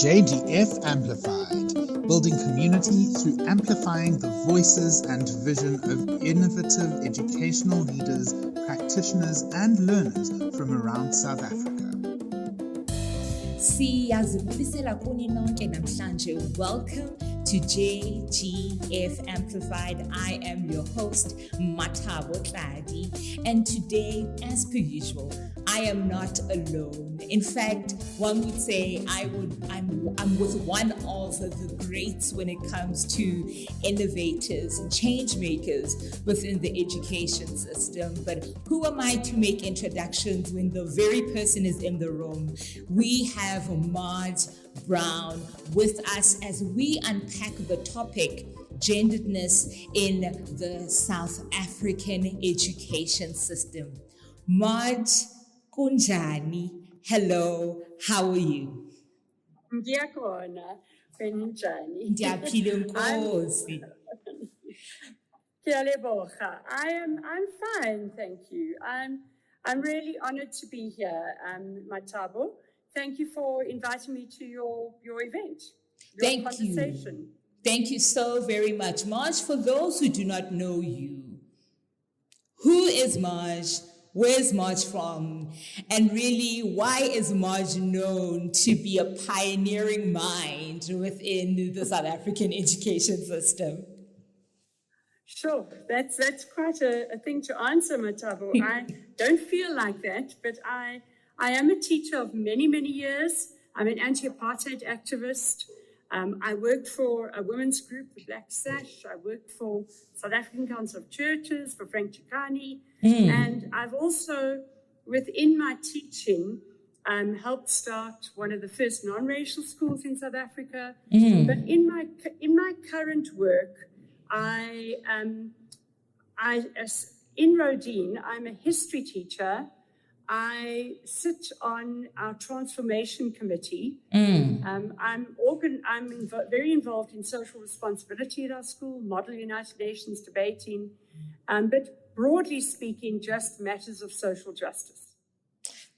JGF Amplified, building community through amplifying the voices and vision of innovative educational leaders, practitioners and learners from around South Africa. Siyazibuyisela kuni nonke namhlanje. Welcome to JGF Amplified. I am your host, Mathabo Tlali, and today, as per usual, I am not alone. In fact, one would say I'm with one of the greats when it comes to innovators and change makers within the education system. But who am I to make introductions when the very person is in the room? We have Marj Brown with us as we unpack the topic genderedness in the South African education system. Marj, kunjani? Hello, how are you? Ngiyakhona, kunjani? Ndiyaphila Nkosi. Ngiyaleboga. I'm fine, thank you. I'm really honored to be here, Mathabo. Thank you for inviting me to your event, your conversation. You. Thank you so very much. Marj, for those who do not know you, who is Marj? Where's Marj from? And really, why is Marj known to be a pioneering mind within the South African education system? Sure, that's quite a thing to answer, Mathabo. I don't feel like that, but I am a teacher of many, many years. I'm an anti-apartheid activist. I worked for a women's group, the Black Sash. I worked for South African Council of Churches, for Frank Chikani. And I've also, within my teaching, helped start one of the first non-racial schools in South Africa. But in my current work, in Rodin, I'm a history teacher. I sit on our transformation committee. I'm very involved in social responsibility at our school, Model United Nations debating, but broadly speaking, just matters of social justice.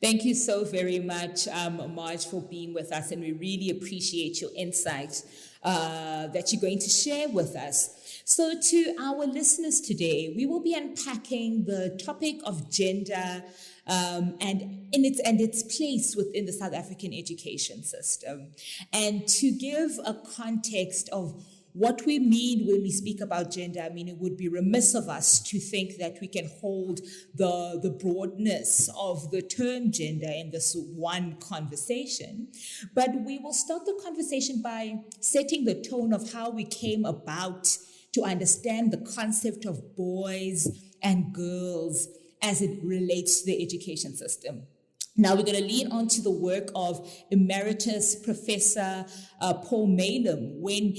Thank you so very much, Marj, for being with us, and we really appreciate your insights that you're going to share with us. So to our listeners today, we will be unpacking the topic of gender and its place within the South African education system. And to give a context of what we mean when we speak about gender, I mean, it would be remiss of us to think that we can hold the broadness of the term gender in this one conversation. But we will start the conversation by setting the tone of how we came about to understand the concept of boys and girls as it relates to the education system. Now we're going to lean on to the work of Emeritus Professor Paul Malum when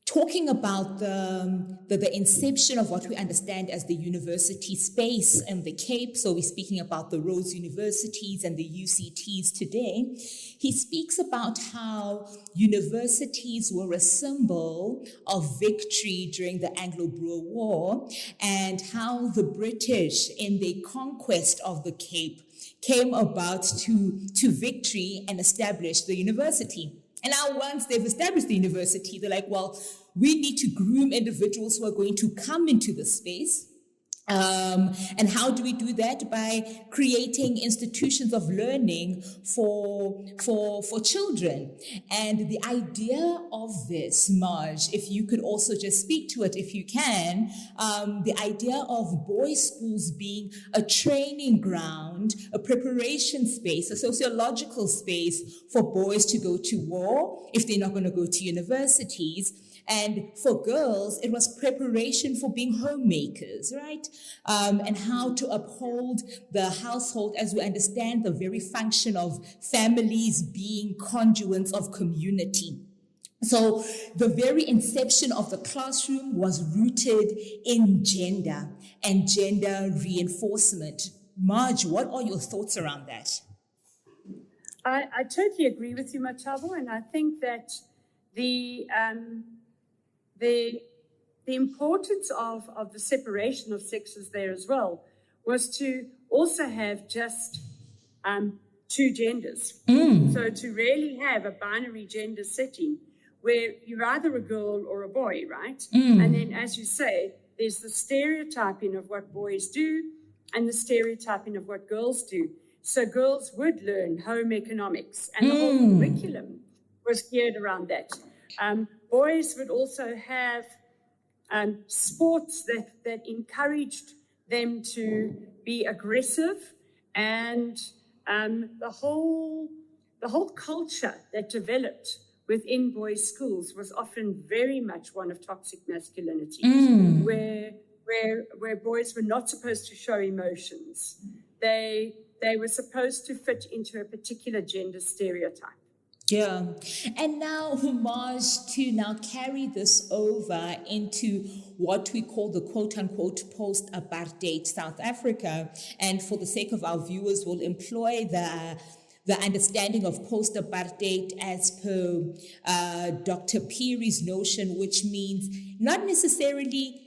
talking about the inception of what we understand as the university space in the Cape. So we're speaking about the Rhodes Universities and the UCTs today. He speaks about how universities were a symbol of victory during the Anglo-Boer War and how the British in their conquest of the Cape came about to victory and established the university. And now once they've established the university, they're like, well, we need to groom individuals who are going to come into the space. And how do we do that? By creating institutions of learning for children. And the idea of this, Marj, if you could also just speak to it if you can, the idea of boys' schools being a training ground, a preparation space, a sociological space for boys to go to war if they're not going to go to universities. And for girls, it was preparation for being homemakers, right? And how to uphold the household as we understand the very function of families being conduits of community. So the very inception of the classroom was rooted in gender and gender reinforcement. Marj, what are your thoughts around that? I totally agree with you, Mathabo, and I think that the importance of the separation of sexes there as well was to also have just two genders. So to really have a binary gender setting where you're either a girl or a boy, right? And then, as you say, there's the stereotyping of what boys do and the stereotyping of what girls do. So girls would learn home economics, and the whole curriculum was geared around that. Boys would also have sports that encouraged them to be aggressive, and the whole culture that developed within boys' schools was often very much one of toxic masculinity, where boys were not supposed to show emotions. They were supposed to fit into a particular gender stereotype. Yeah. And now, Marj, to now carry this over into what we call the quote-unquote post-apartheid South Africa. And for the sake of our viewers, we'll employ the understanding of post-apartheid as per Dr. Peary's notion, which means not necessarily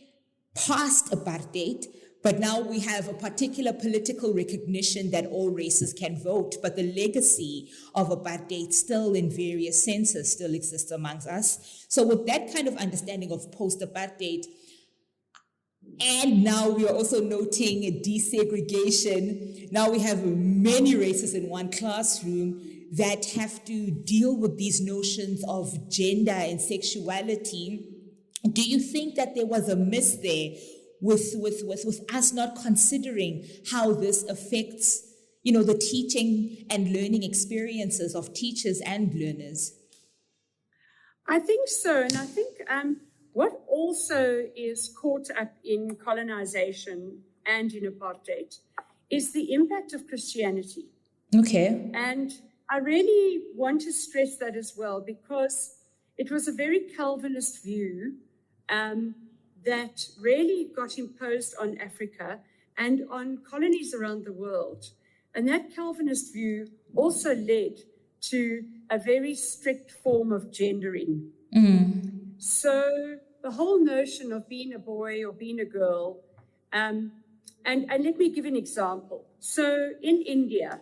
past apartheid, but now we have a particular political recognition that all races can vote, but the legacy of apartheid still in various senses still exists amongst us. So with that kind of understanding of post-apartheid, and now we are also noting desegregation. Now we have many races in one classroom that have to deal with these notions of gender and sexuality. Do you think that there was a miss there with us not considering how this affects, the teaching and learning experiences of teachers and learners? I think so. And I think what also is caught up in colonization and in apartheid is the impact of Christianity. Okay. And I really want to stress that as well, because it was a very Calvinist view that really got imposed on Africa and on colonies around the world. And that Calvinist view also led to a very strict form of gendering. So the whole notion of being a boy or being a girl, and let me give an example. So in India,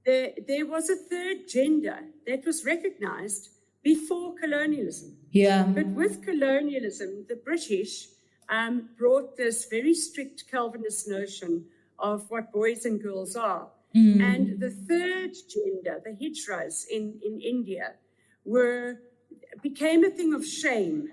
there was a third gender that was recognized before colonialism. Yeah. But with colonialism, the British brought this very strict Calvinist notion of what boys and girls are. And the third gender, the Hijras in India, became a thing of shame.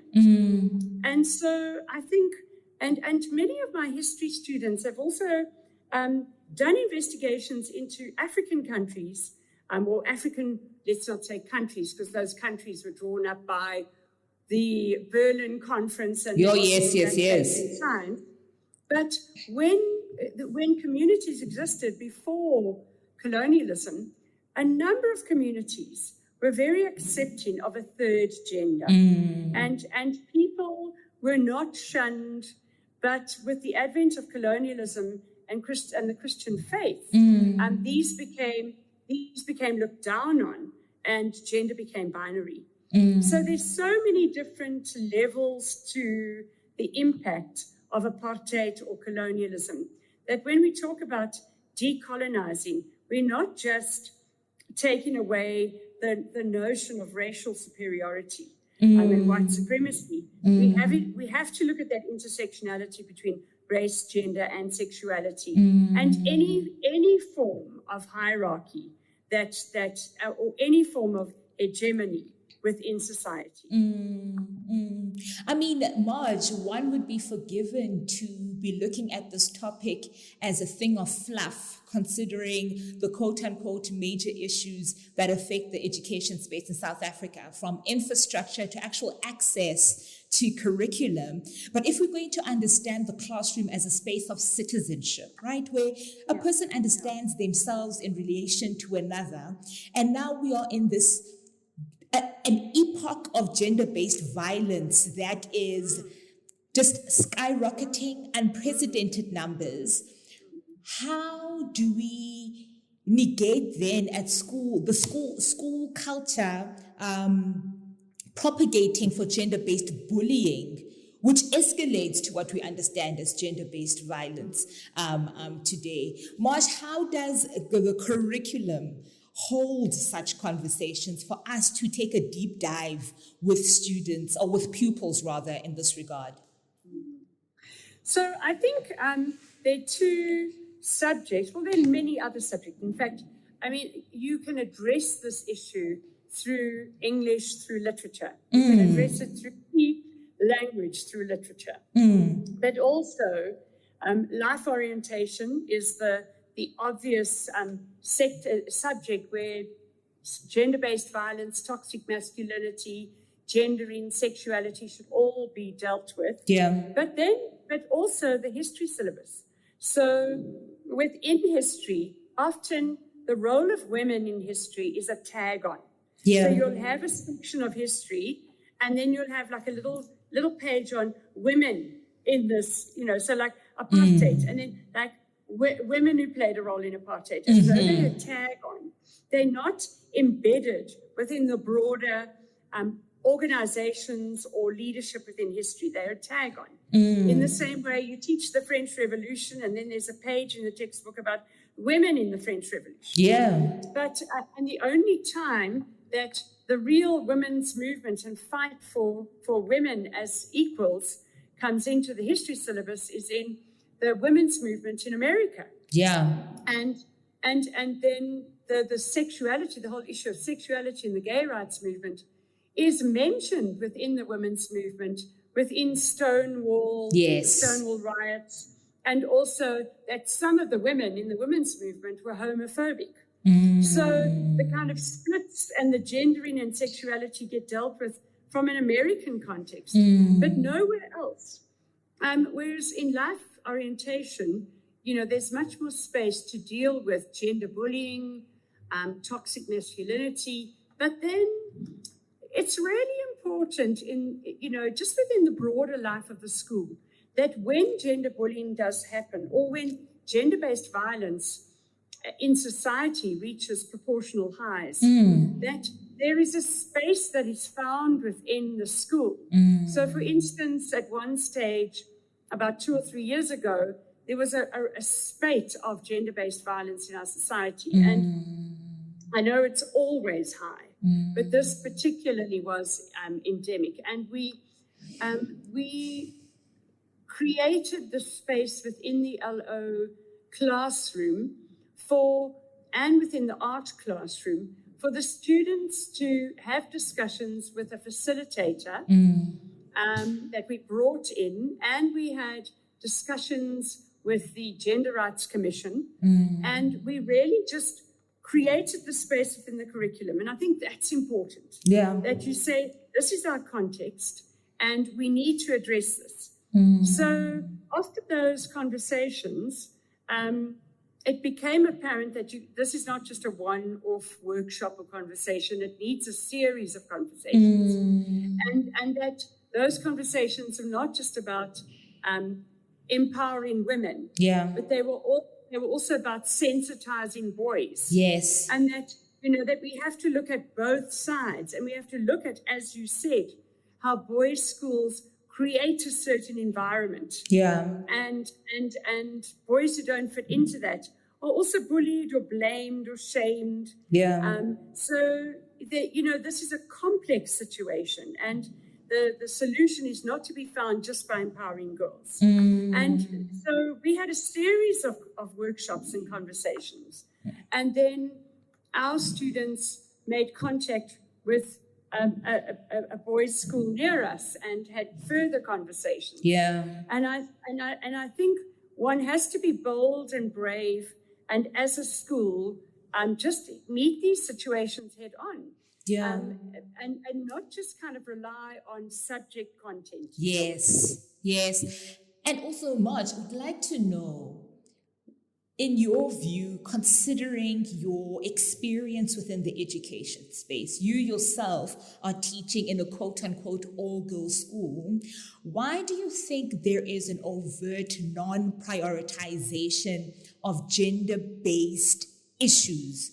And so I think, and many of my history students have also done investigations into African countries, or African, let's not say countries, because those countries were drawn up by the Berlin Conference and yes. Science. But when communities existed before colonialism, a number of communities were very accepting of a third gender, and people were not shunned. But with the advent of colonialism and the Christian faith, these became looked down on, and gender became binary. So there's so many different levels to the impact of apartheid or colonialism that when we talk about decolonizing, we're not just taking away the notion of racial superiority and white supremacy. We have to look at that intersectionality between race, gender, and sexuality, and any form of hierarchy that or any form of hegemony within society. I mean, Marj, one would be forgiven to be looking at this topic as a thing of fluff, considering the quote-unquote major issues that affect the education space in South Africa, from infrastructure to actual access to curriculum. But if we're going to understand the classroom as a space of citizenship, right, where a person understands themselves in relation to another, and now we are in this an epoch of gender-based violence that is just skyrocketing, unprecedented numbers. How do we negate then at school, the school culture propagating for gender-based bullying, which escalates to what we understand as gender-based violence today. Marj, how does the curriculum hold such conversations for us to take a deep dive with students, or with pupils rather, in this regard? So I think there are two subjects. Well, there are many other subjects. In fact, I mean, you can address this issue through English, through literature. You can address it through language, through literature. But also, life orientation is the obvious subject where gender-based violence, toxic masculinity, gendering, sexuality should all be dealt with. But also the history syllabus. So within history, often the role of women in history is a tag on. So you'll have a section of history, and then you'll have like a little page on women in this, so like apartheid, and then like women who played a role in apartheid. And so they're a tag on. They're not embedded within the broader organizations or leadership within history. They're a tag on. In the same way you teach the French Revolution, and then there's a page in the textbook about women in the French Revolution. But and the only time that the real women's movement and fight for women as equals comes into the history syllabus is in the women's movement in America. And then the sexuality, the whole issue of sexuality in the gay rights movement is mentioned within the women's movement, within Stonewall, Stonewall riots, and also that some of the women in the women's movement were homophobic. So the kind of splits and the gendering and sexuality get dealt with from an American context, but nowhere else. Whereas in life orientation, there's much more space to deal with gender bullying, toxic masculinity, but then it's really important in, just within the broader life of the school, that when gender bullying does happen, or when gender-based violence in society reaches proportional highs, that there is a space that is found within the school. So, for instance, at one stage, about 2 or 3 years ago, there was a spate of gender-based violence in our society. And I know it's always high, but this particularly was endemic. And we created the space within the LO classroom and within the art classroom for the students to have discussions with a facilitator that we brought in, and we had discussions with the Gender Rights Commission, and we really just created the space within the curriculum. And I think that's important, that you say, this is our context, and we need to address this. So after those conversations, it became apparent that this is not just a one-off workshop or conversation. It needs a series of conversations. And that those conversations are not just about empowering women, but they were also about sensitizing boys. And that, that we have to look at both sides, and we have to look at, as you said, how boys' schools create a certain environment. And boys who don't fit into that are also bullied or blamed or shamed. So, this is a complex situation, and the solution is not to be found just by empowering girls. And so we had a series of workshops and conversations. And then our students made contact with a boys' school near us and had further conversations. And I think one has to be bold and brave, and as a school, just meet these situations head on. And not just kind of rely on subject content. And also, Marj, I would like to know, in your view, considering your experience within the education space, you yourself are teaching in a quote-unquote all-girls school, why do you think there is an overt non-prioritization of gender-based issues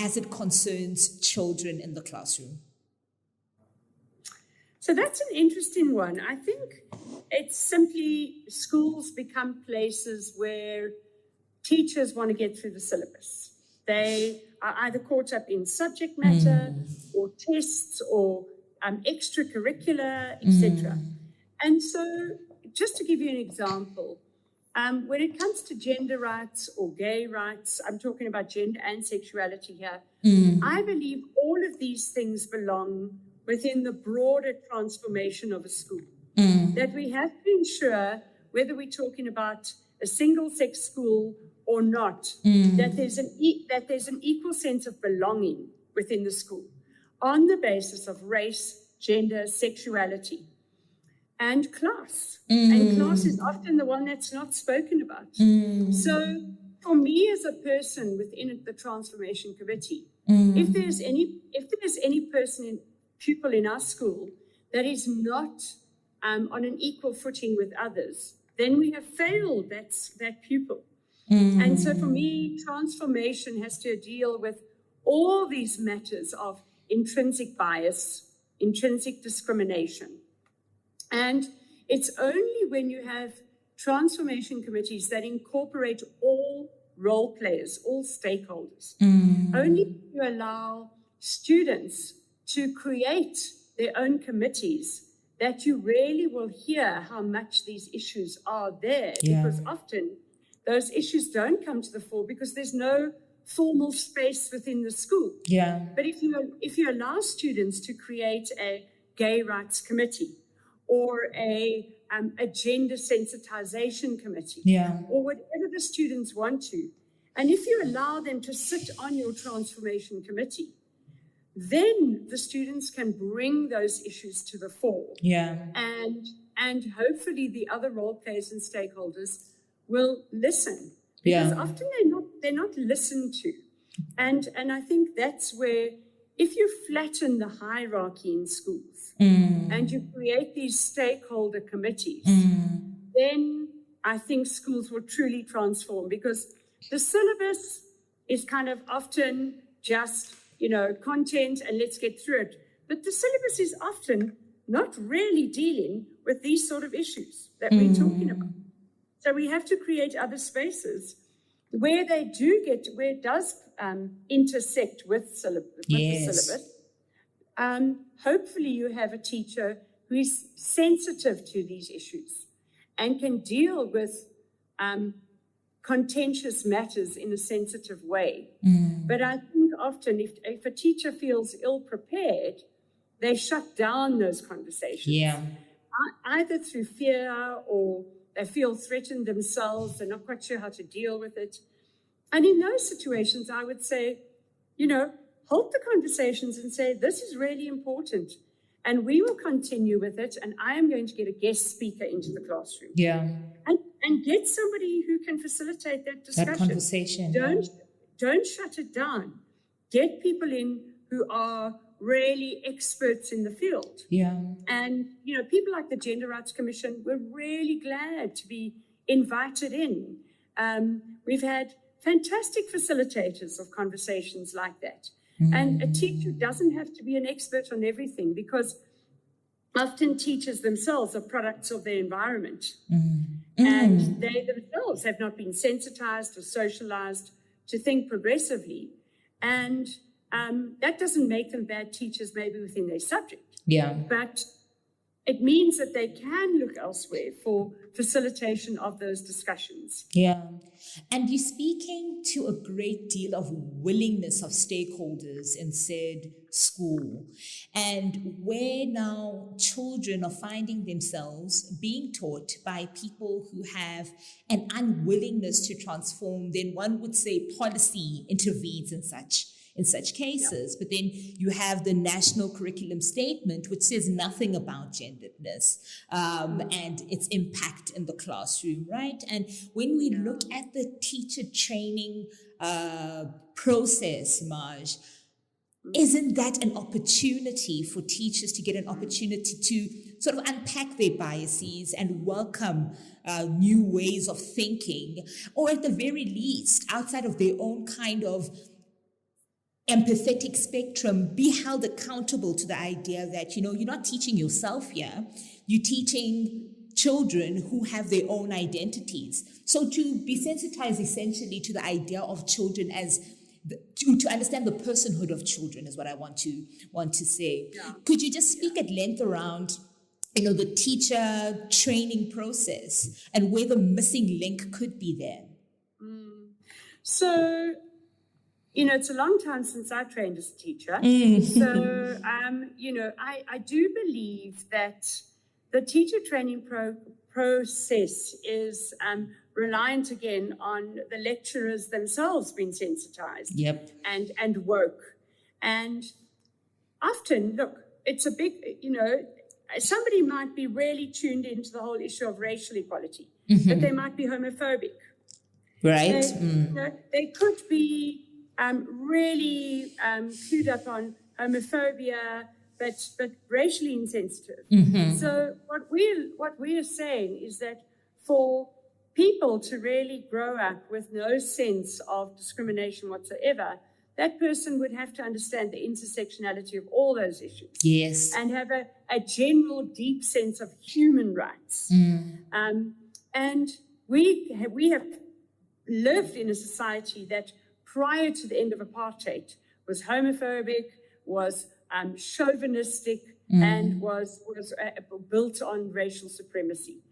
as it concerns children in the classroom? So that's an interesting one. I think it's simply schools become places where teachers want to get through the syllabus. They are either caught up in subject matter or tests or extracurricular, etc. And so just to give you an example, when it comes to gender rights or gay rights, I'm talking about gender and sexuality here, I believe all of these things belong within the broader transformation of a school. That we have to ensure, whether we're talking about a single-sex school or not, that there's an equal sense of belonging within the school on the basis of race, gender, sexuality, and class. And class is often the one that's not spoken about. So for me as a person within the Transformation Committee, if there's any pupil in our school that is not on an equal footing with others, then we have failed that pupil. And so for me, transformation has to deal with all these matters of intrinsic bias, intrinsic discrimination. And it's only when you have transformation committees that incorporate all role players, all stakeholders, only when you allow students to create their own committees that you really will hear how much these issues are there. Because often those issues don't come to the fore because there's no formal space within the school. But if you allow students to create a gay rights committee or a gender sensitization committee or whatever the students want to, and if you allow them to sit on your transformation committee, then the students can bring those issues to the fore. And hopefully the other role players and stakeholders will listen. Because often they're not listened to. And I think that's where, if you flatten the hierarchy in schools and you create these stakeholder committees, then I think schools will truly transform, because the syllabus is kind of often just, content and let's get through it. But the syllabus is often not really dealing with these sort of issues that we're talking about. So we have to create other spaces where it does intersect with the syllabus. Hopefully you have a teacher who is sensitive to these issues and can deal with contentious matters in a sensitive way. But I think often if a teacher feels ill-prepared, they shut down those conversations, either through fear or they feel threatened themselves. They're not quite sure how to deal with it. And in those situations, I would say, hold the conversations and say, this is really important. And we will continue with it. And I am going to get a guest speaker into the classroom. And get somebody who can facilitate that discussion. That conversation. Don't shut it down. Get people in who are really experts in the field. And, people like the Gender Rights Commission, we're really glad to be invited in. We've had fantastic facilitators of conversations like that. And a teacher doesn't have to be an expert on everything, because often teachers themselves are products of their environment. And they themselves have not been sensitized or socialized to think progressively. And that doesn't make them bad teachers maybe within their subject. But it means that they can look elsewhere for facilitation of those discussions. And you're speaking to a great deal of willingness of stakeholders in said school, and where now children are finding themselves being taught by people who have an unwillingness to transform, then one would say policy intervenes in such cases. But then you have the national curriculum statement, which says nothing about genderedness and its impact in the classroom, right? And when we look at the teacher training process, Marj, isn't that an opportunity for teachers to get an opportunity to sort of unpack their biases and welcome new ways of thinking, or at the very least, outside of their own kind of empathetic spectrum be held accountable to the idea that, you're not teaching yourself here, you're teaching children who have their own identities. So to be sensitized essentially to the idea of children as to understand the personhood of children is what I want to say. Yeah. Could you just speak at length around the teacher training process and where the missing link could be there? So, it's a long time since I trained as a teacher. So, I do believe that the teacher training process is reliant again on the lecturers themselves being sensitized and woke. And often, look, it's a big, somebody might be really tuned into the whole issue of racial equality, but they might be homophobic. Right. They could be really clued up on homophobia, but racially insensitive. So what we are saying is that for people to really grow up with no sense of discrimination whatsoever, that person would have to understand the intersectionality of all those issues. Yes. And have a general deep sense of human rights. And we have lived in a society that prior to the end of apartheid was homophobic, was chauvinistic, and was built on racial supremacy.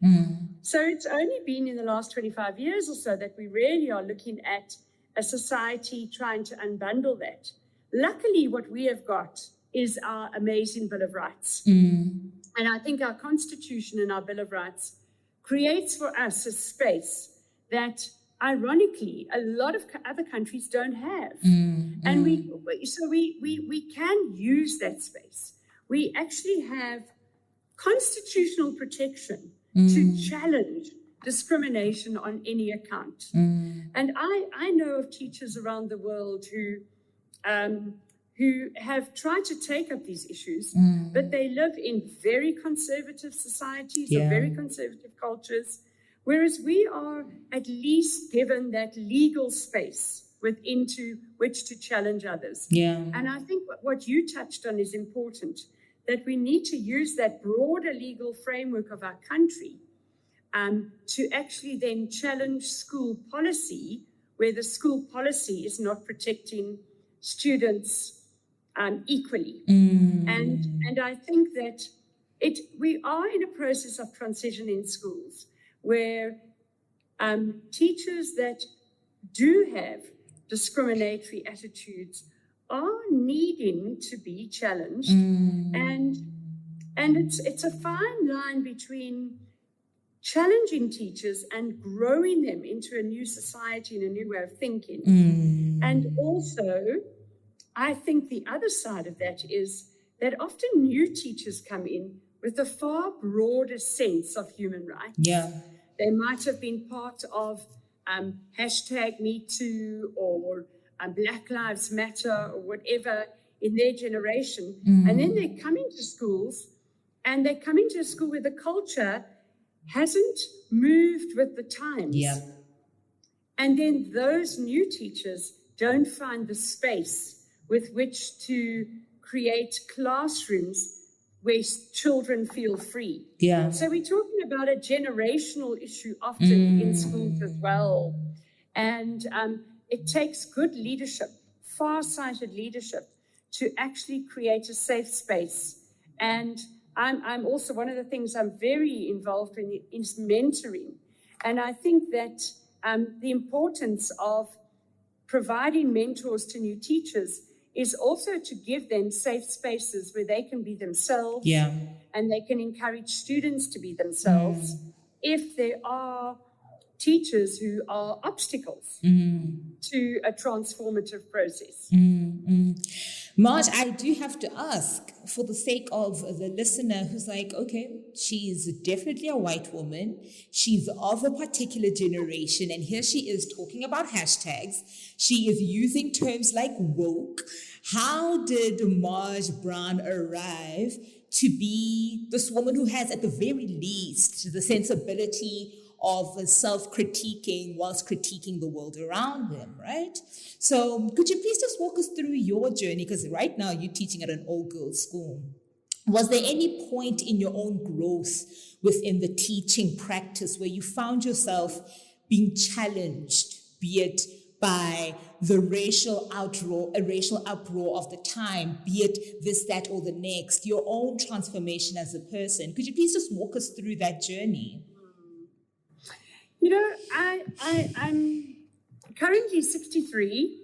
So it's only been in the last 25 years or so that we really are looking at a society trying to unbundle that. Luckily, what we have got is our amazing Bill of Rights. And I think our Constitution and our Bill of Rights creates for us a space that, ironically, a lot of other countries don't have. And we can use that space. We actually have constitutional protection to challenge discrimination on any account. And I know of teachers around the world who have tried to take up these issues, but they live in very conservative societies, or very conservative cultures, whereas we are at least given that legal space within which to challenge others. And I think what you touched on is important, that we need to use that broader legal framework of our country to actually then challenge school policy, where the school policy is not protecting students equally. And I think that we are in a process of transition in schools where teachers that do have discriminatory attitudes are needing to be challenged. And it's a fine line between challenging teachers and growing them into a new society and a new way of thinking. And also, I think the other side of that is that often new teachers come in with a far broader sense of human rights. They might have been part of #MeToo or Black Lives Matter or whatever in their generation. And then they come into schools, and they come into a school where the culture hasn't moved with the times. And then those new teachers don't find the space with which to create classrooms where children feel free. So we're talking about a generational issue often in schools as well. And it takes good leadership, far-sighted leadership, to actually create a safe space. And I'm also, one of the things I'm very involved in is mentoring. And I think that the importance of providing mentors to new teachers is also to give them safe spaces where they can be themselves, and they can encourage students to be themselves if there are teachers who are obstacles to a transformative process. Marj, I do have to ask, for the sake of the listener who's like, okay, she's definitely a white woman, she's of a particular generation, and here she is talking about hashtags, she is using terms like woke. How did Marj Brown arrive to be this woman who has, at the very least, the sensibility of self-critiquing whilst critiquing the world around them, right? So could you please just walk us through your journey? Because right now you're teaching at an all-girls school. Was there any point in your own growth within the teaching practice where you found yourself being challenged, be it by the racial uproar of the time, be it this, that, or the next, your own transformation as a person? Could you please just walk us through that journey? You know, I'm currently 63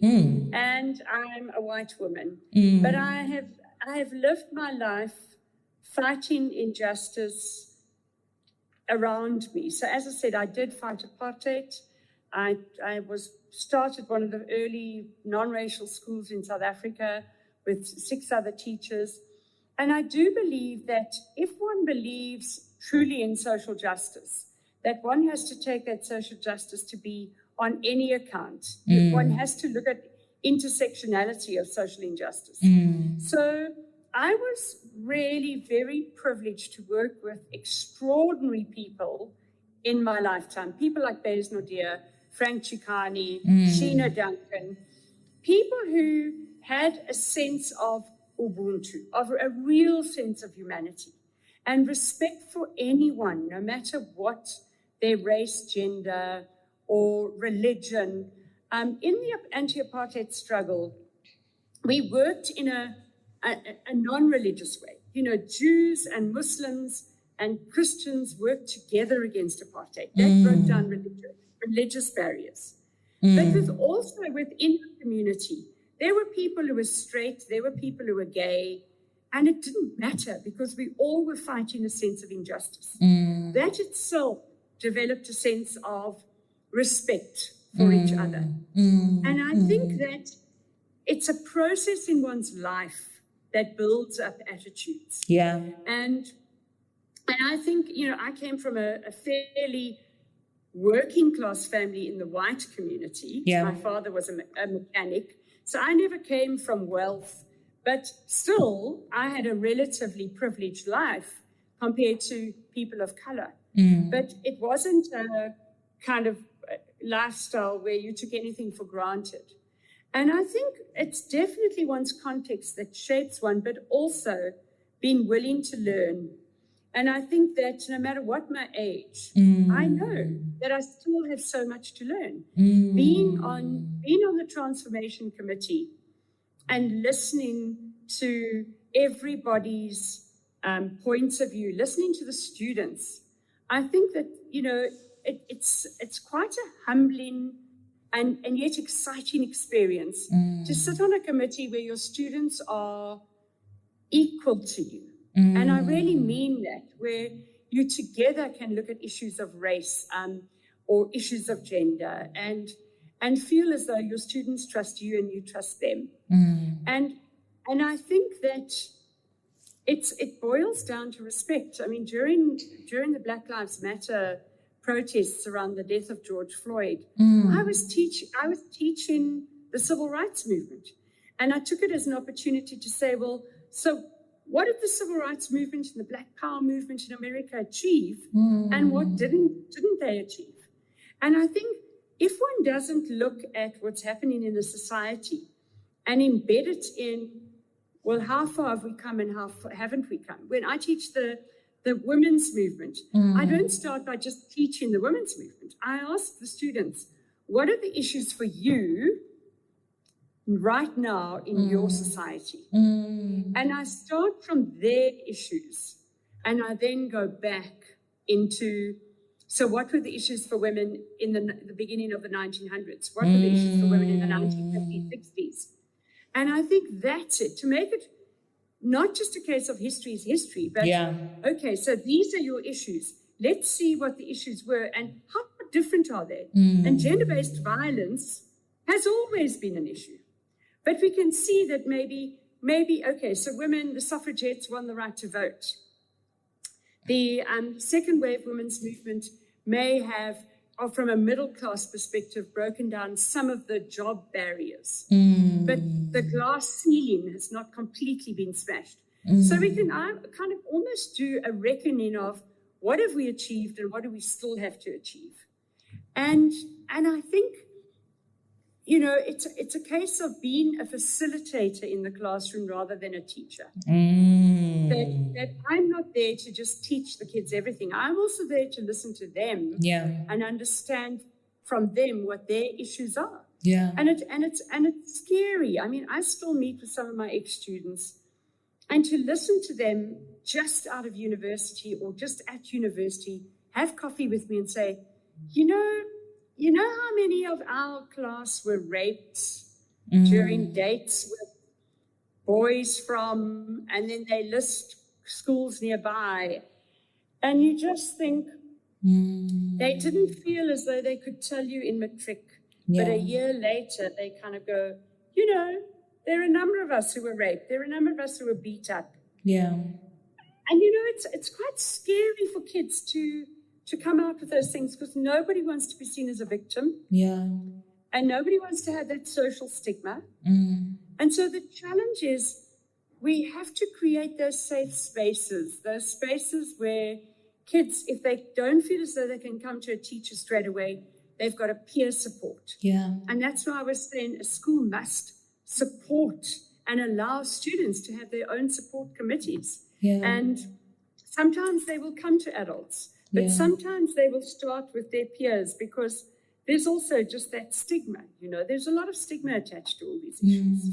and I'm a white woman, but I have lived my life fighting injustice around me. So as I said, I did fight apartheid. I started one of the early non-racial schools in South Africa with 6 other teachers. And I do believe that if one believes truly in social justice, that one has to take that social justice to be on any account. One has to look at intersectionality of social injustice. So I was really very privileged to work with extraordinary people in my lifetime. People like Bez Nadir, Frank Chikani, Sheena Duncan, people who had a sense of Ubuntu, of a real sense of humanity and respect for anyone, no matter what their race, gender, or religion. In the anti-apartheid struggle, we worked in a non-religious way. You know, Jews and Muslims and Christians worked together against apartheid. That broke down religious barriers. But also within the community, there were people who were straight, there were people who were gay, and it didn't matter because we all were fighting a sense of injustice. That itself developed a sense of respect for each other. And I think that it's a process in one's life that builds up attitudes. Yeah. And I think, you know, I came from a fairly working class family in the white community. Yeah. My father was a mechanic. So I never came from wealth, but still I had a relatively privileged life compared to people of color. But it wasn't a kind of lifestyle where you took anything for granted. And I think it's definitely one's context that shapes one, but also being willing to learn. And I think that no matter what my age, I know that I still have so much to learn. Being on the transformation committee and listening to everybody's points of view, listening to the students, I think that, you know, it's quite a humbling and yet exciting experience to sit on a committee where your students are equal to you. And I really mean that, where you together can look at issues of race or issues of gender and feel as though your students trust you and you trust them. And I think that it boils down to respect. I mean, during the Black Lives Matter protests around the death of George Floyd, I was teaching the civil rights movement. And I took it as an opportunity to say, well, so what did the civil rights movement and the Black Power movement in America achieve? And what didn't they achieve? And I think if one doesn't look at what's happening in the society and embed it in, well, how far have we come and how far haven't we come? When I teach the women's movement, I don't start by just teaching the women's movement. I ask the students, what are the issues for you right now in your society? And I start from their issues and I then go back into, so what were the issues for women in the beginning of the 1900s? What were the issues for women in the 1950s, 60s? And I think that's it, to make it not just a case of history is history, but okay, so these are your issues. Let's see what the issues were and how different are they? And gender-based violence has always been an issue. But we can see that maybe, okay, so women, the suffragettes won the right to vote. The second wave women's movement may have, from a middle-class perspective, broken down some of the job barriers. But the glass ceiling has not completely been smashed. So we can kind of almost do a reckoning of what have we achieved and what do we still have to achieve? And I think, it's a case of being a facilitator in the classroom rather than a teacher. That I'm not there to just teach the kids everything. I'm also there to listen to them and understand from them what their issues are. Yeah. And it's scary. I mean, I still meet with some of my ex-students, and to listen to them just out of university or just at university, have coffee with me and say, you know how many of our class were raped during dates with boys from, and then they list schools nearby. And you just think they didn't feel as though they could tell you in matric. But a year later, they kind of go, there are a number of us who were raped. There are a number of us who were beat up. Yeah. And, it's quite scary for kids to come out with those things, because nobody wants to be seen as a victim. Yeah. And nobody wants to have that social stigma. And so the challenge is we have to create those safe spaces, those spaces where kids, if they don't feel as though they can come to a teacher straight away, they've got a peer support. Yeah. And that's why I was saying a school must support and allow students to have their own support committees. Yeah. And sometimes they will come to adults, but sometimes they will start with their peers, because there's also just that stigma. There's a lot of stigma attached to all these issues.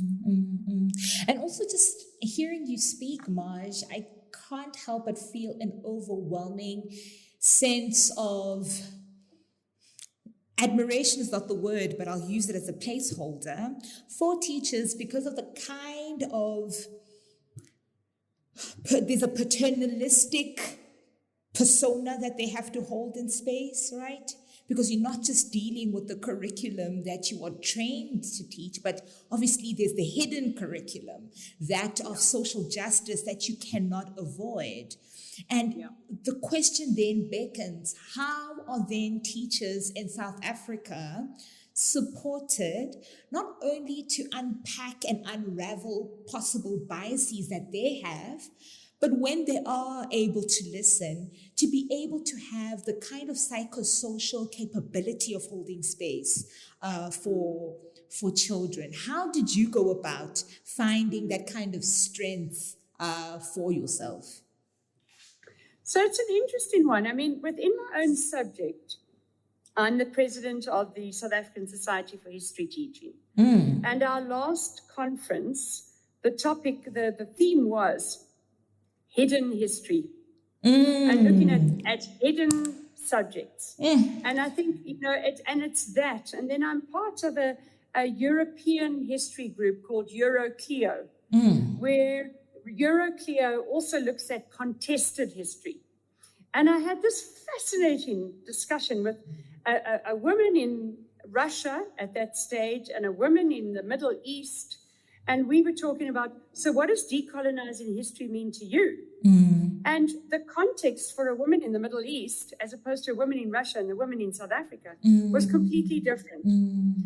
And also just hearing you speak, Marj, I can't help but feel an overwhelming sense of admiration is not the word, but I'll use it as a placeholder for teachers, because of the kind of, there's a paternalistic persona that they have to hold in space, right? Because you're not just dealing with the curriculum that you are trained to teach, but obviously there's the hidden curriculum, that of social justice that you cannot avoid. And the question then beckons, how are then teachers in South Africa supported not only to unpack and unravel possible biases that they have, but when they are able to listen, to be able to have the kind of psychosocial capability of holding space for children? How did you go about finding that kind of strength for yourself? So it's an interesting one. I mean, within my own subject, I'm the president of the South African Society for History Teaching. And our last conference, the topic, the theme was hidden history, and looking at hidden subjects. And I think, it's that. And then I'm part of a European history group called Euroclio, where Euroclio also looks at contested history. And I had this fascinating discussion with a woman in Russia at that stage and a woman in the Middle East. And we were talking about, so what does decolonizing history mean to you? And the context for a woman in the Middle East, as opposed to a woman in Russia and a woman in South Africa, was completely different.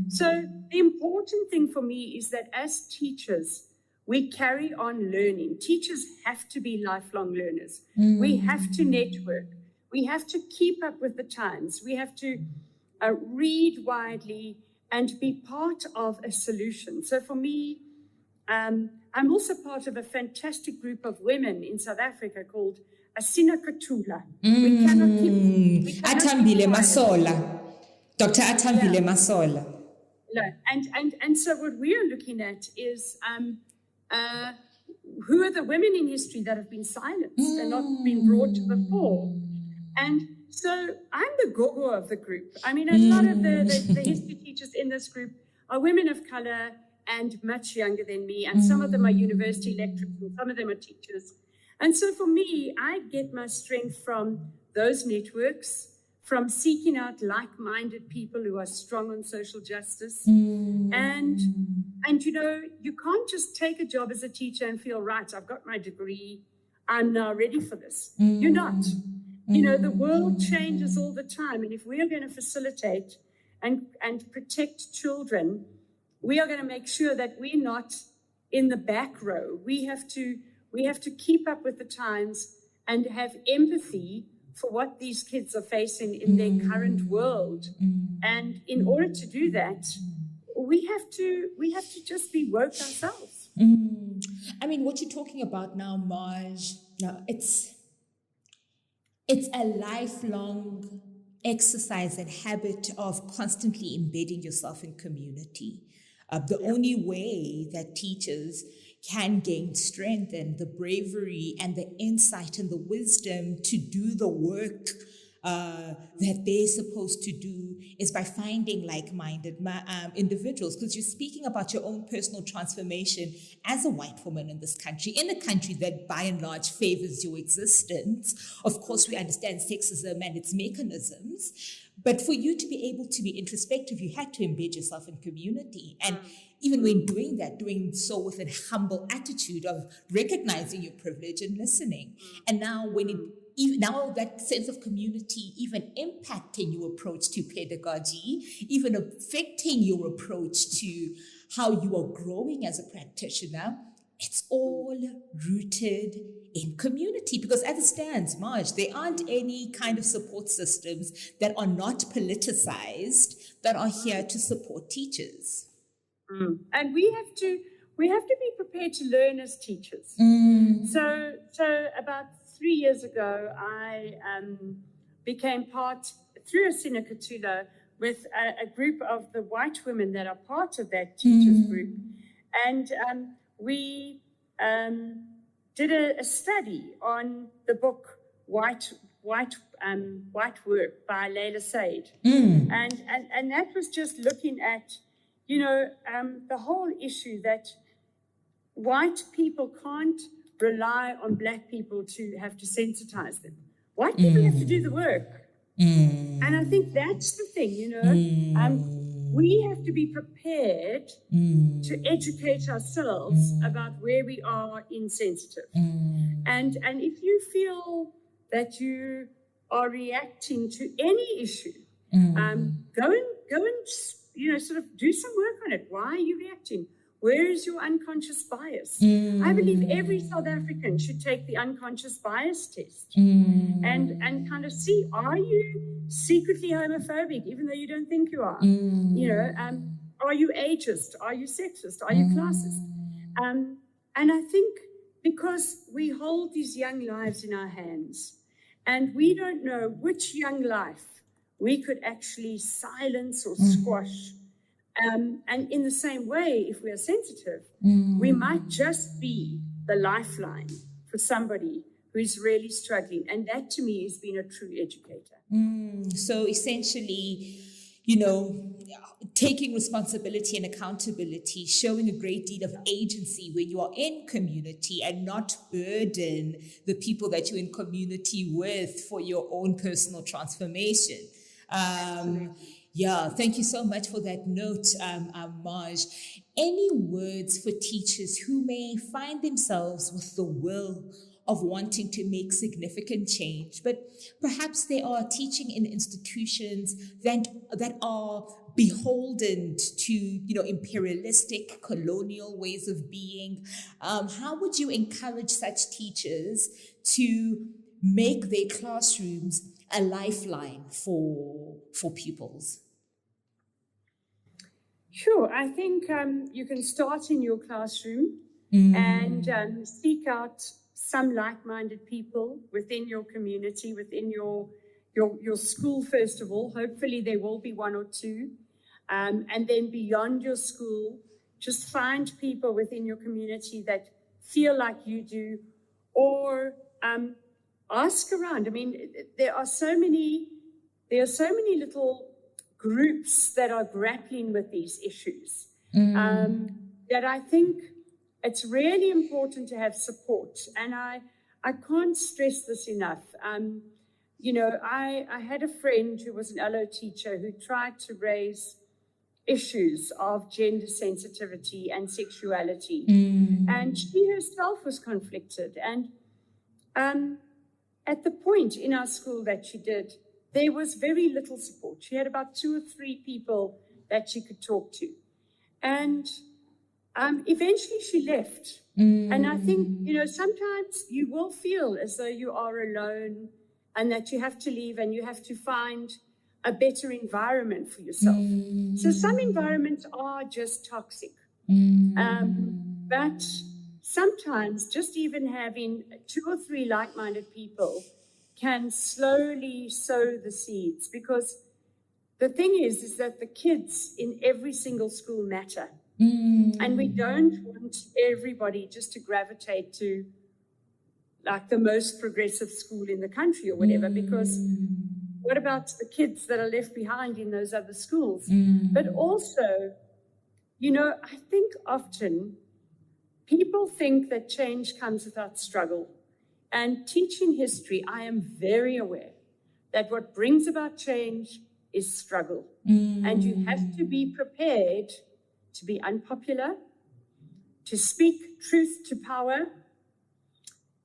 So the important thing for me is that as teachers, we carry on learning. Teachers have to be lifelong learners. We have to network. We have to keep up with the times. We have to read widely and be part of a solution. So for me, I'm also part of a fantastic group of women in South Africa called Asina Katula. We cannot keep Atambile Masola. Dr. Atambile Masola. No. And so what we are looking at is who are the women in history that have been silenced and not been brought to the fore? And so I'm the gogo of the group. I mean, a lot of the history teachers in this group are women of color and much younger than me. And some of them are university lecturers and some of them are teachers. And so for me, I get my strength from those networks, from seeking out like-minded people who are strong on social justice. And you can't just take a job as a teacher and feel, right, I've got my degree, I'm now ready for this. You're not. The world changes all the time. And if we are going to facilitate and protect children, we are going to make sure that we're not in the back row. We have to keep up with the times and have empathy for what these kids are facing in their current world. And in order to do that, we have to just be woke ourselves. I mean, what you're talking about now, Marj, it's a lifelong exercise and habit of constantly embedding yourself in community. The only way that teachers can gain strength and the bravery and the insight and the wisdom to do the work that they're supposed to do is by finding like-minded individuals, because you're speaking about your own personal transformation as a white woman in this country, in a country that by and large favors your existence. Of course, we understand sexism and its mechanisms, but for you to be able to be introspective, you had to embed yourself in community. And even when doing that, doing so with a humble attitude of recognizing your privilege and listening. And now now that sense of community even impacting your approach to pedagogy, even affecting your approach to how you are growing as a practitioner, it's all rooted in community. Because as it stands, Marj, there aren't any kind of support systems that are not politicized that are here to support teachers. And we have to be prepared to learn as teachers. So about 3 years ago, I became part, through a Sinakatula, with a group of the white women that are part of that teachers group. And we did a study on the book White Work by Layla Said. And that was just looking at, the whole issue that white people can't rely on black people to have to sensitize them. White people have to do the work. And I think that's the thing, we have to be prepared to educate ourselves about where we are insensitive. And if you feel that you are reacting to any issue, go and sort of do some work on it. Why are you reacting? Where is your unconscious bias? I believe every South African should take the unconscious bias test and kind of see, are you secretly homophobic, even though you don't think you are? Are you ageist? Are you sexist? Are you classist? And I think because we hold these young lives in our hands and we don't know which young life we could actually silence or squash. And in the same way, if we are sensitive, we might just be the lifeline for somebody who is really struggling. And that, to me, is being a true educator. So essentially, taking responsibility and accountability, showing a great deal of agency when you are in community and not burden the people that you're in community with for your own personal transformation. Yeah, thank you so much for that note, Marj. Any words for teachers who may find themselves with the will of wanting to make significant change, but perhaps they are teaching in institutions that are beholden to, imperialistic, colonial ways of being? How would you encourage such teachers to make their classrooms a lifeline for pupils? Sure. I think you can start in your classroom and seek out some like-minded people within your community, within your school, first of all. Hopefully there will be one or two. And then beyond your school, just find people within your community that feel like you do, or ask around. I mean, there are so many little groups that are grappling with these issues that I think it's really important to have support. And I can't stress this enough. I had a friend who was an LO teacher who tried to raise issues of gender sensitivity and sexuality. And she herself was conflicted. And at the point in our school that she did, there was very little support. She had about 2 or 3 people that she could talk to. And eventually she left. And I think, sometimes you will feel as though you are alone and that you have to leave and you have to find a better environment for yourself. So some environments are just toxic. But sometimes just even having 2 or 3 like-minded people can slowly sow the seeds, because the thing is that the kids in every single school matter. And we don't want everybody just to gravitate to like the most progressive school in the country or whatever, because what about the kids that are left behind in those other schools? But also, you know, I think often people think that change comes without struggle. And teaching history, I am very aware that what brings about change is struggle. And you have to be prepared to be unpopular, to speak truth to power,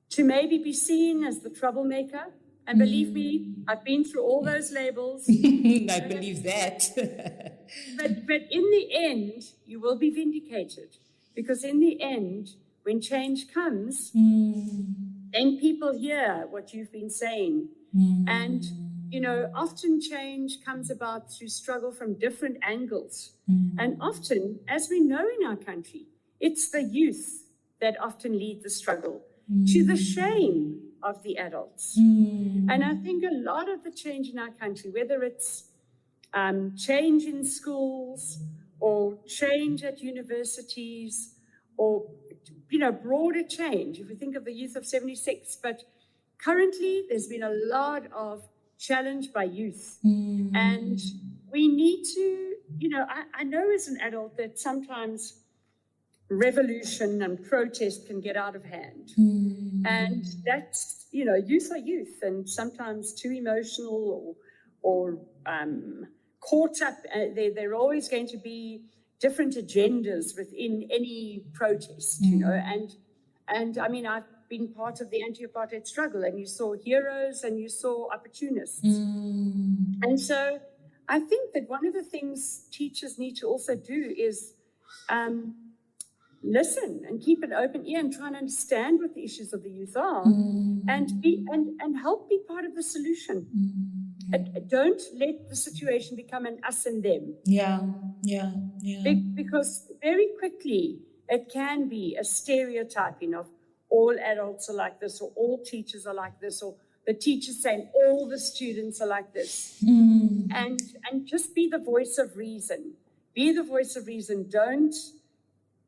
to maybe be seen as the troublemaker. And believe me, I've been through all those labels. I believe that. But in the end, you will be vindicated. Because in the end, when change comes, then people hear what you've been saying. And, you know, often change comes about through struggle from different angles. And often, as we know in our country, it's the youth that often lead the struggle, to the shame of the adults. And I think a lot of the change in our country, whether it's change in schools or change at universities or, you know, broader change, if we think of the youth of 76, but currently there's been a lot of challenge by youth. And we need to, you know, I know as an adult that sometimes revolution and protest can get out of hand. And that's, you know, youth are youth and sometimes too emotional or caught up. There are always going to be different agendas within any protest, you know. And I mean, I've been part of the anti-apartheid struggle, and you saw heroes and you saw opportunists. And so I think that one of the things teachers need to also do is listen and keep an open ear and try and understand what the issues of the youth are, and help be part of the solution. Don't let the situation become an us and them. Because very quickly it can be a stereotyping of all adults are like this, or all teachers are like this, or the teachers saying all the students are like this. And just be the voice of reason. Be the voice of reason. Don't,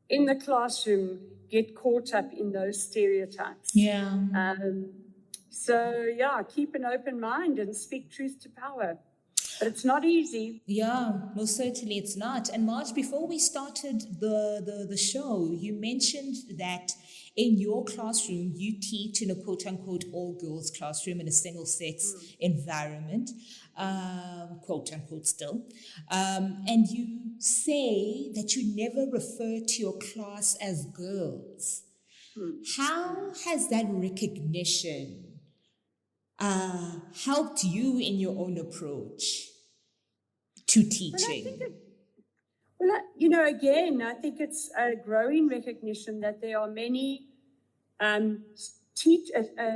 in the classroom, get caught up in those stereotypes. So, keep an open mind and speak truth to power. But it's not easy. Yeah, most certainly it's not. And Marj, before we started the show, you mentioned that in your classroom, you teach in a quote-unquote all-girls classroom in a single-sex environment, quote-unquote still. And you say that you never refer to your class as girls. How has that recognition helped you in your own approach to teaching? Again, I think it's a growing recognition that there are many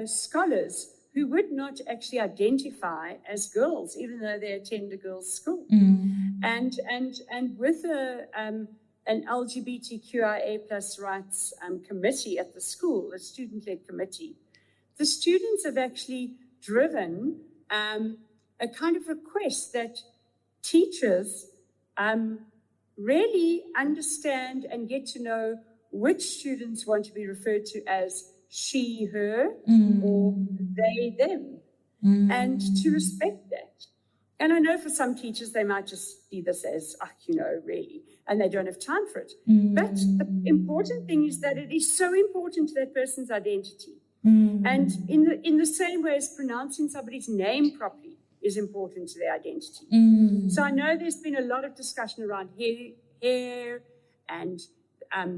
scholars who would not actually identify as girls, even though they attend a girls' school. And with an LGBTQIA plus rights committee at the school, a student-led committee, the students have actually driven a kind of request that teachers really understand and get to know which students want to be referred to as she, her, or they, them, and to respect that. And I know for some teachers, they might just see this as, really, and they don't have time for it. But the important thing is that it is so important to that person's identity. And in the same way as pronouncing somebody's name properly is important to their identity. So I know there's been a lot of discussion around hair and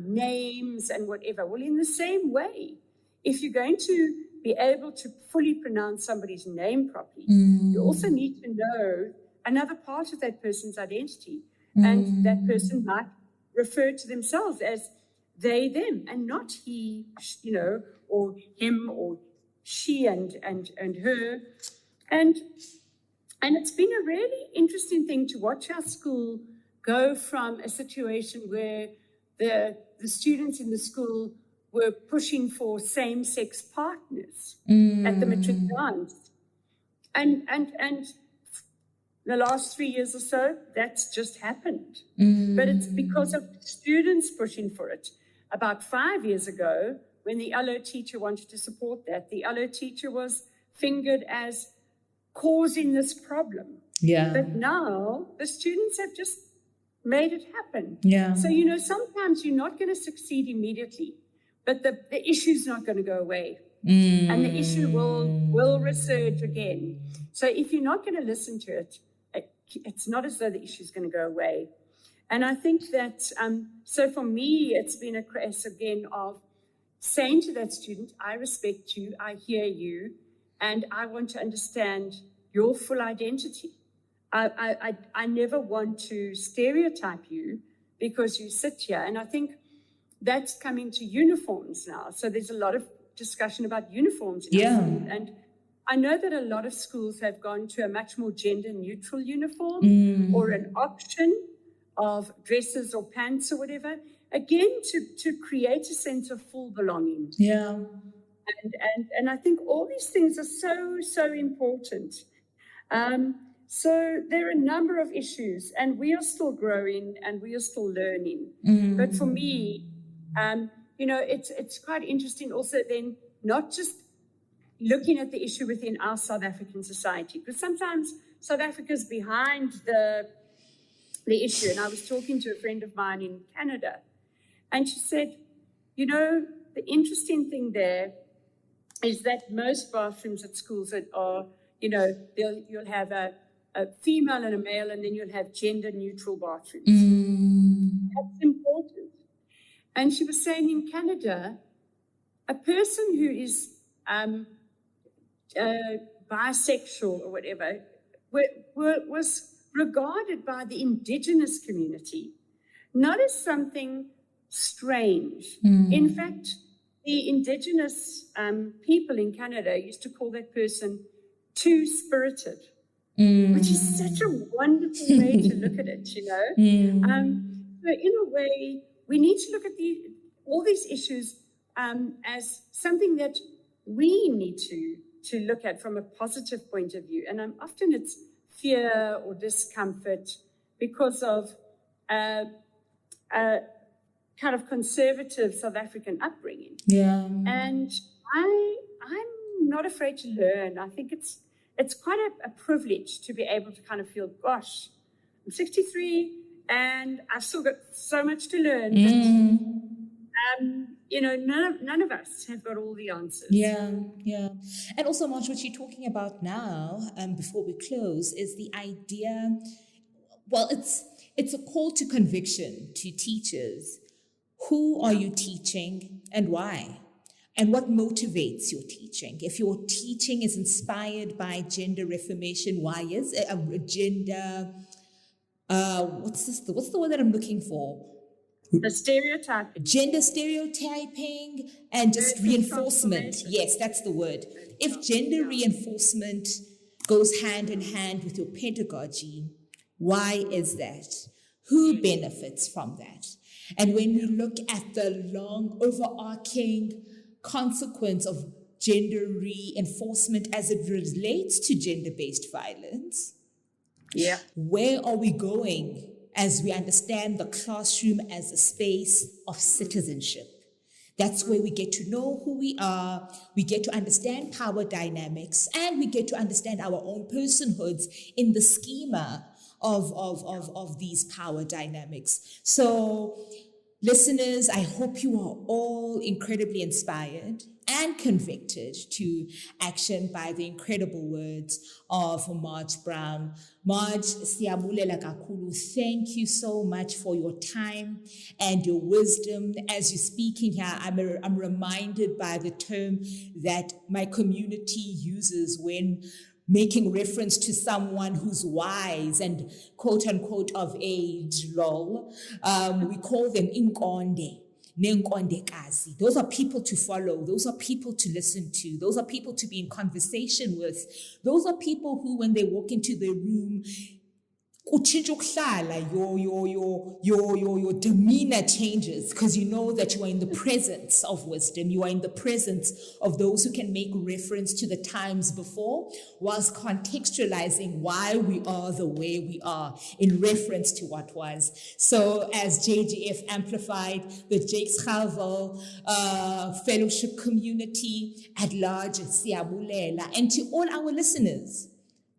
names and whatever. Well, in the same way, if you're going to be able to fully pronounce somebody's name properly, you also need to know another part of that person's identity. And that person might refer to themselves as they, them, and not he, or him, or she and her. And it's been a really interesting thing to watch our school go from a situation where the students in the school were pushing for same-sex partners at the matric dance. And the last 3 years or so, that's just happened. But it's because of students pushing for it. About 5 years ago, when the LO teacher wanted to support that, the LO teacher was fingered as causing this problem. Yeah. But now the students have just made it happen. Yeah. So, you know, sometimes you're not going to succeed immediately, but the issue's not going to go away. And the issue will resurge again. So if you're not going to listen to it, it's not as though the issue is going to go away. And I think that, so for me, it's been a case again of saying to that student, I respect you, I hear you, and I want to understand your full identity. I never want to stereotype you because you sit here. And I think that's coming to uniforms now. So there's a lot of discussion about uniforms in our school. And I know that a lot of schools have gone to a much more gender-neutral uniform or an option of dresses or pants or whatever, again, to create a sense of full belonging. Yeah. And I think all these things are so important. So there are a number of issues, and we are still growing and we are still learning. But for me, you know, it's quite interesting also then not just looking at the issue within our South African society, because sometimes South Africa's behind the issue. And I was talking to a friend of mine in Canada, and she said, you know, the interesting thing there is that most bathrooms at schools are you know, you'll have a female and a male, and then you'll have gender-neutral bathrooms. That's important. And she was saying in Canada, a person who is bisexual or whatever was regarded by the indigenous community not as something strange. In fact, the indigenous people in Canada used to call that person two-spirited, which is such a wonderful way to look at it, you know. So in a way, we need to look at all these issues as something that we need to look at from a positive point of view. And often it's fear or discomfort because of kind of conservative South African upbringing. Yeah. And I'm not afraid to learn. I think it's quite a privilege to be able to kind of feel, gosh, I'm 63 and I've still got so much to learn. But, you know, none of us have got all the answers. Yeah. And also, Marj, what you're talking about now, before we close, is the idea, well, it's a call to conviction to teachers. Who are you teaching and why? And what motivates your teaching? If your teaching is inspired by gender reformation, why is it gender? What's the word that I'm looking for? The stereotyping. Gender stereotyping and just reinforcement. Yes, that's the word. If gender reinforcement goes hand in hand with your pedagogy, why is that? Who benefits from that? And when we look at the long overarching consequence of gender reinforcement as it relates to gender-based violence, where are we going as we understand the classroom as a space of citizenship? That's where we get to know who we are, we get to understand power dynamics, and we get to understand our own personhoods in the schema of these power dynamics. So, listeners, I hope you are all incredibly inspired and convicted to action by the incredible words of Marj Brown. Marj, siyabulela kakhulu. Thank you so much for your time and your wisdom. As you're speaking here, I'm reminded by the term that my community uses when making reference to someone who's wise and quote unquote of age, lol. We call them inkonde. nenkondekazi. Those are people to follow. Those are people to listen to. Those are people to be in conversation with. Those are people who, when they walk into the room, your demeanor changes because you know that you are in the presence of wisdom. You are in the presence of those who can make reference to the times before whilst contextualizing why we are the way we are in reference to what was. So as JGF Amplified, the Jakes Havel Fellowship community at large, siyabulela, and to all our listeners,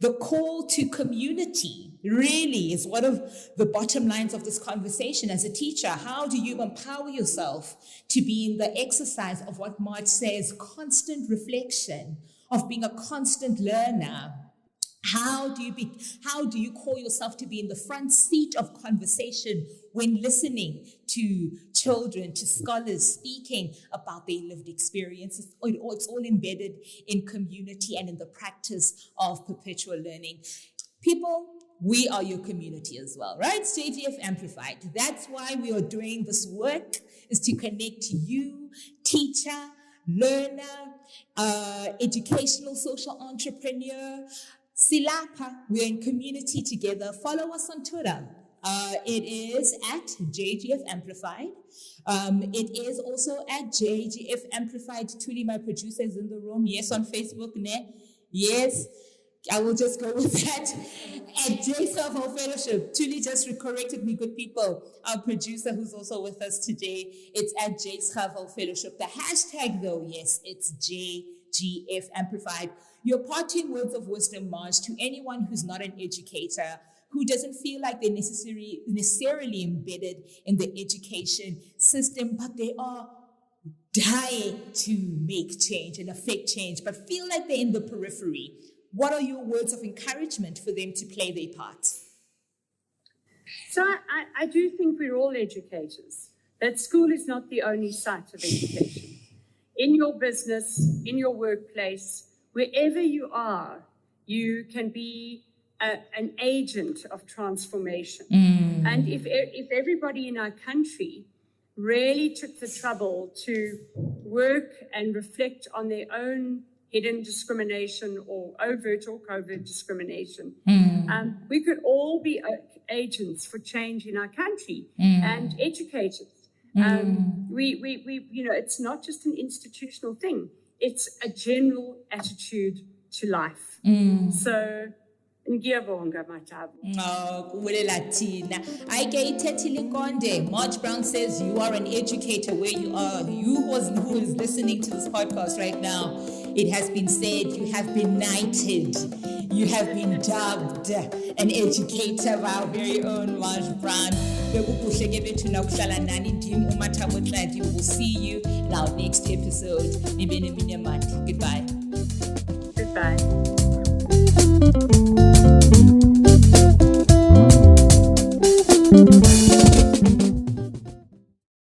the call to community really is one of the bottom lines of this conversation. As a teacher, how do you empower yourself to be in the exercise of what Marj says, constant reflection, of being a constant learner? How do you call yourself to be in the front seat of conversation when listening to children, to scholars speaking about their lived experiences? It's all embedded in community and in the practice of perpetual learning. People, we are your community as well, right? JGF Amplified. That's why we are doing this work, is to connect you, teacher, learner, educational social entrepreneur. Silapa, we're in community together. Follow us on Twitter. It is at JGF Amplified. It is also at JGF Amplified. Tlali, my producer, is in the room. Yes, on Facebook, ne? Yes. I will just go with that. At JGF Fellowship. Tlali just corrected me, good people. Our producer, who's also with us today, it's at JGF Fellowship. The hashtag, though, yes, it's JGF Amplified. Your parting words of wisdom, Marj, to anyone who's not an educator, who doesn't feel like they're necessarily embedded in the education system, but they are dying to make change and affect change, but feel like they're in the periphery. What are your words of encouragement for them to play their part? So I do think we're all educators, that school is not the only site of education. In your business, in your workplace, wherever you are, you can be an agent of transformation. And if everybody in our country really took the trouble to work and reflect on their own hidden discrimination or overt or covert discrimination, we could all be agents for change in our country and educators. We it's not just an institutional thing. It's a general attitude to life. So, ngiyabonga Mathabo. Marj Brown says you are an educator where you are. Who is listening to this podcast right now, it has been said you have been knighted. You have been dubbed an educator of our very own Marj Brown. We'll see you in our next episode. Goodbye. Goodbye.